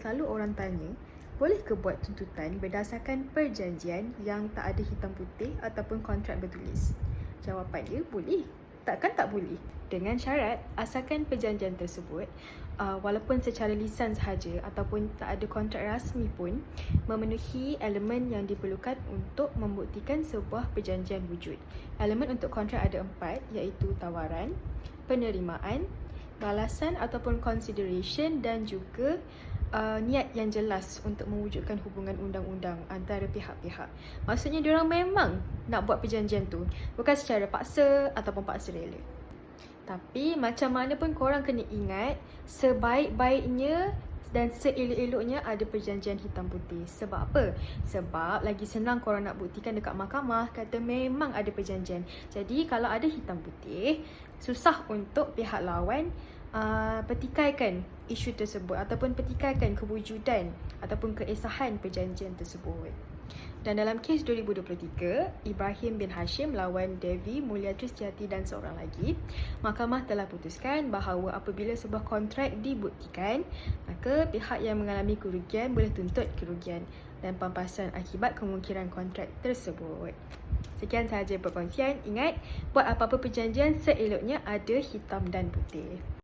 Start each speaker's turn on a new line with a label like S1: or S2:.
S1: selalu orang tanya, boleh ke buat tuntutan berdasarkan perjanjian yang tak ada hitam putih ataupun kontrak bertulis? Jawapan dia boleh. Takkan tak boleh? Dengan syarat, asalkan perjanjian tersebut walaupun secara lisan sahaja ataupun tak ada kontrak rasmi pun memenuhi elemen yang diperlukan untuk membuktikan sebuah perjanjian wujud. Elemen untuk kontrak ada 4, iaitu tawaran, penerimaan, balasan ataupun consideration dan juga niat yang jelas untuk mewujudkan hubungan undang-undang antara pihak-pihak. Maksudnya diorang memang nak buat perjanjian tu, bukan secara paksa ataupun paksa rela. Tapi macam mana pun korang kena ingat, sebaik-baiknya dan seelok-eloknya ada perjanjian hitam putih. Sebab apa? Sebab lagi senang korang nak buktikan dekat mahkamah kata memang ada perjanjian. Jadi kalau ada hitam putih, susah untuk pihak lawan petikaikan isu tersebut ataupun petikaikan kewujudan ataupun keesahan perjanjian tersebut. Dan dalam kes 2023, Ibrahim bin Hashim lawan Devi Mulia Tristiati dan seorang lagi, mahkamah telah putuskan bahawa apabila sebuah kontrak dibuktikan, maka pihak yang mengalami kerugian boleh tuntut kerugian dan pampasan akibat kemungkiran kontrak tersebut. Sekian sahaja perkongsian. Ingat, buat apa-apa perjanjian seeloknya ada hitam dan putih.